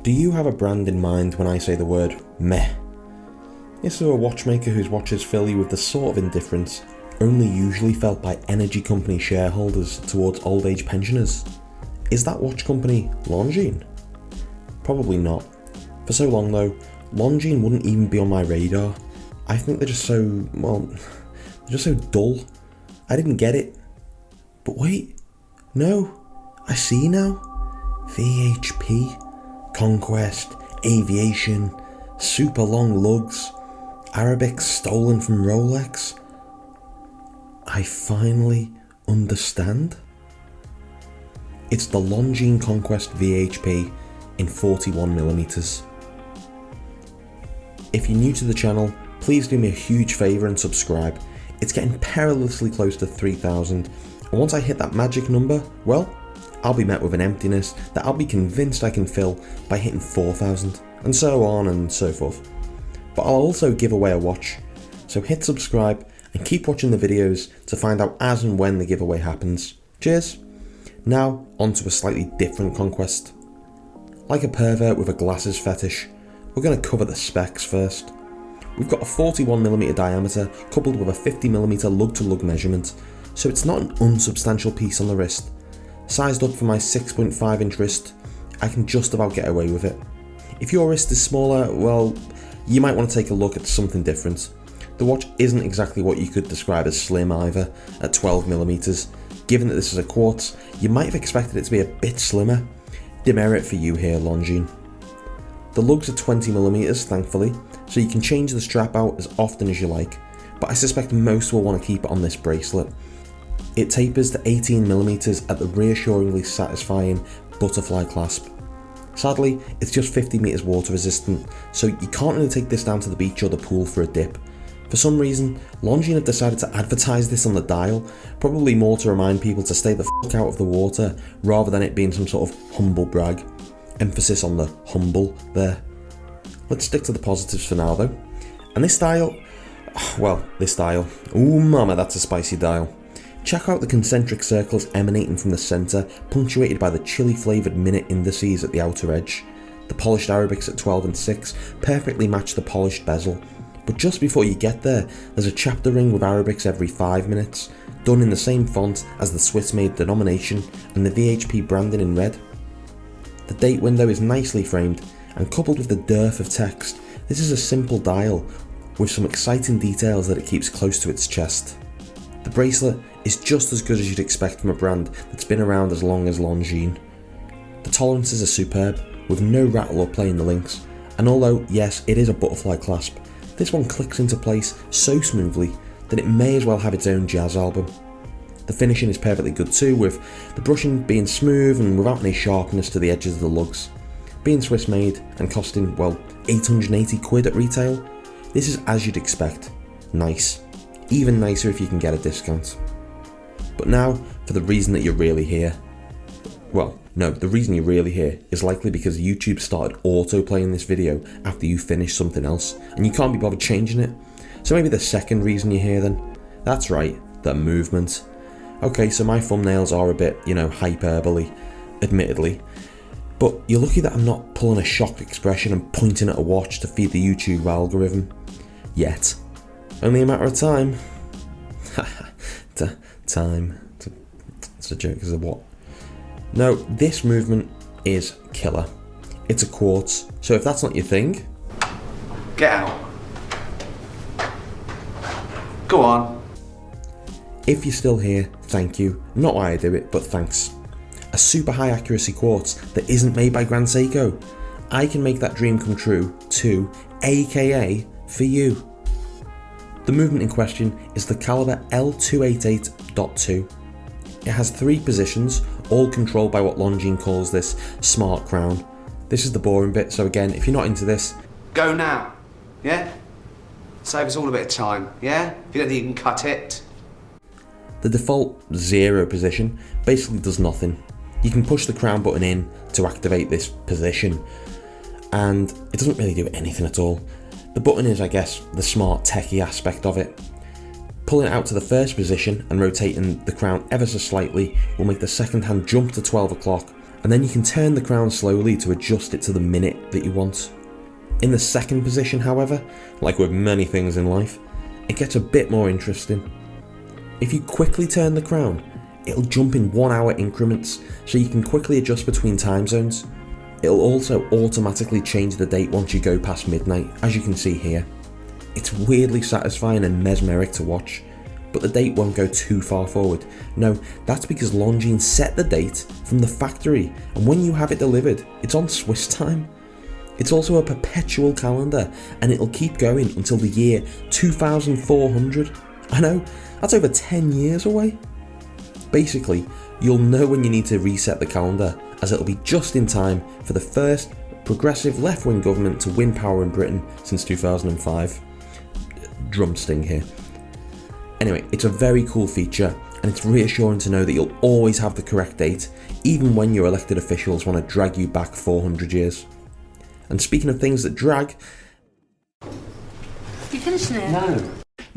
Do you have a brand in mind when I say the word meh? Is there a watchmaker whose watches fill you with the sort of indifference only usually felt by energy company shareholders towards old age pensioners? Is that watch company Longines? Probably not. For so long though, Longines wouldn't even be on my radar. I think they're just so, well, they're just so dull. I didn't get it. But wait, no, I see now. VHP, Conquest, Aviation, super long lugs, Arabics stolen from Rolex. I finally understand. It's the Longines Conquest VHP in 41mm. If you're new to the channel, please do me a huge favour and subscribe. It's getting perilously close to 3,000, and once I hit that magic number, well, I'll be met with an emptiness that I'll be convinced I can fill by hitting 4,000, and so on and so forth. But I'll also give away a watch, so hit subscribe and keep watching the videos to find out as and when the giveaway happens. Cheers! Now, on to a slightly different conquest. Like a pervert with a glasses fetish, we're going to cover the specs first. We've got a 41mm diameter coupled with a 50mm lug-to-lug measurement, so it's not an unsubstantial piece on the wrist. Sized up for my 6.5 inch wrist, I can just about get away with it. If your wrist is smaller, well, you might want to take a look at something different. The watch isn't exactly what you could describe as slim either, at 12mm. Given that this is a quartz, you might have expected it to be a bit slimmer. Demerit for you here, Longines. The lugs are 20mm thankfully, so you can change the strap out as often as you like, but I suspect most will want to keep it on this bracelet. It tapers to 18mm at the reassuringly satisfying butterfly clasp. Sadly, it's just 50 meters water resistant, so you can't really take this down to the beach or the pool for a dip. For some reason, Longines have decided to advertise this on the dial, probably more to remind people to stay the fuck out of the water, rather than it being some sort of humble brag. Emphasis on the humble there. Let's stick to the positives for now though. And this dial, ooh mama, that's a spicy dial. Check out the concentric circles emanating from the centre, punctuated by the chili flavoured minute indices at the outer edge. The polished Arabics at 12 and 6 perfectly match the polished bezel, but just before you get there, there's a chapter ring with Arabics every 5 minutes, done in the same font as the Swiss-made denomination and the VHP branding in red. The date window is nicely framed, and coupled with the dearth of text, this is a simple dial with some exciting details that it keeps close to its chest. The bracelet is just as good as you'd expect from a brand that's been around as long as Longines. The tolerances are superb, with no rattle or play in the links, and although yes, it is a butterfly clasp, this one clicks into place so smoothly that it may as well have its own jazz album. The finishing is perfectly good too, with the brushing being smooth and without any sharpness to the edges of the lugs. Being Swiss made and costing, well, 880 quid at retail, this is as you'd expect. Nice. Even nicer if you can get a discount. But now, for the reason that you're really here. Well, no, the reason you're really here is likely because YouTube started auto-playing this video after you finish something else, and you can't be bothered changing it. So maybe the second reason you're here then? That's right, the movement. Okay, so my thumbnails are a bit, hyperbole, admittedly. But you're lucky that I'm not pulling a shocked expression and pointing at a watch to feed the YouTube algorithm. Yet. Only a matter of time. Time. It's a joke, is a what? No, this movement is killer. It's a quartz, so if that's not your thing... Get out. Go on. If you're still here, thank you. Not why I do it, but thanks. A super high accuracy quartz that isn't made by Grand Seiko. I can make that dream come true too, aka for you. The movement in question is the caliber L288.2. It has 3 positions, all controlled by what Longines calls this smart crown. This is the boring bit, so again, if you're not into this... Go now, yeah? Save us all a bit of time, yeah? If you don't think you can cut it. The default 0 position basically does nothing. You can push the crown button in to activate this position, and it doesn't really do anything at all. The button is, I guess, the smart techie aspect of it. Pulling it out to the first position and rotating the crown ever so slightly will make the second hand jump to 12 o'clock and then you can turn the crown slowly to adjust it to the minute that you want. In the second position, however, like with many things in life, it gets a bit more interesting. If you quickly turn the crown, it'll jump in 1 hour increments, so you can quickly adjust between time zones. It'll also automatically change the date once you go past midnight, as you can see here. It's weirdly satisfying and mesmeric to watch, but the date won't go too far forward. No, that's because Longines set the date from the factory, and when you have it delivered, it's on Swiss time. It's also a perpetual calendar, and it'll keep going until the year 2400. I know, that's over 10 years away. Basically, you'll know when you need to reset the calendar, as it'll be just in time for the first progressive left-wing government to win power in Britain since 2005. Drum sting here. Anyway, it's a very cool feature, and it's reassuring to know that you'll always have the correct date, even when your elected officials want to drag you back 400 years. And speaking of things that drag... You finishing it? No.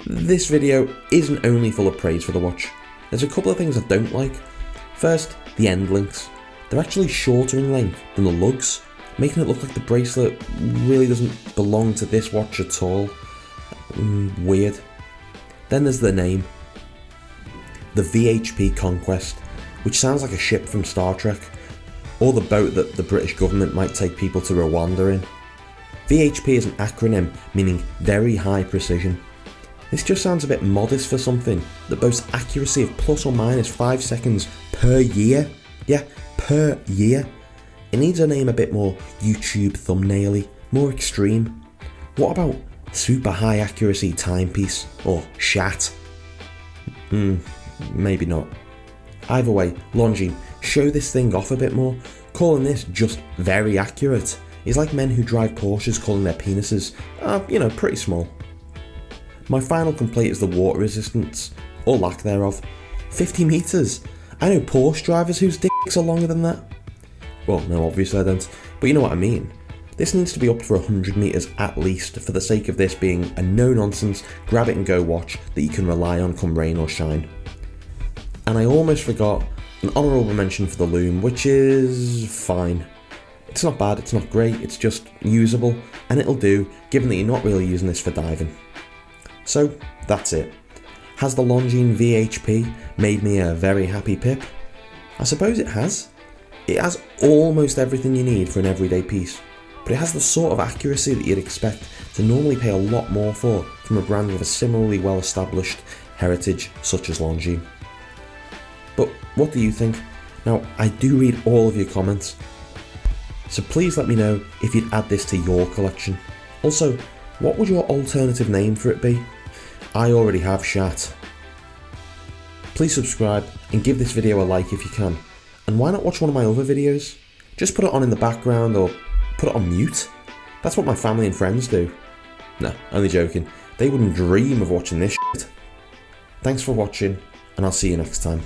This video isn't only full of praise for the watch. There's a couple of things I don't like. First, the end links. They're actually shorter in length than the lugs, making it look like the bracelet really doesn't belong to this watch at all. Weird. Then there's the name. The VHP Conquest, which sounds like a ship from Star Trek, or the boat that the British government might take people to Rwanda in. VHP is an acronym meaning Very High Precision. This just sounds a bit modest for something that boasts accuracy of plus or minus 5 seconds per year. Yeah, per year. It needs a name a bit more YouTube thumbnail-y, more extreme. What about super high accuracy timepiece, or SHAT? Maybe not. Either way, Longines, show this thing off a bit more. Calling this just very accurate is like men who drive Porsches calling their penises, pretty small. My final complaint is the water resistance, or lack thereof. 50 metres! I know Porsche drivers whose dicks are longer than that. Well, no, obviously I don't, but you know what I mean. This needs to be up for 100 metres at least, for the sake of this being a no-nonsense, grab-it-and-go watch that you can rely on come rain or shine. And I almost forgot an honourable mention for the Lume, which is fine. It's not bad, it's not great, it's just usable, and it'll do, given that you're not really using this for diving. So, that's it. Has the Longines VHP made me a very happy Pip? I suppose it has. It has almost everything you need for an everyday piece, but it has the sort of accuracy that you'd expect to normally pay a lot more for from a brand with a similarly well-established heritage such as Longines. But what do you think? Now, I do read all of your comments, so please let me know if you'd add this to your collection. Also, what would your alternative name for it be? I already have SHAT. Please subscribe and give this video a like if you can. And why not watch one of my other videos? Just put it on in the background or put it on mute. That's what my family and friends do. No, only joking. They wouldn't dream of watching this shit. Thanks for watching, and I'll see you next time.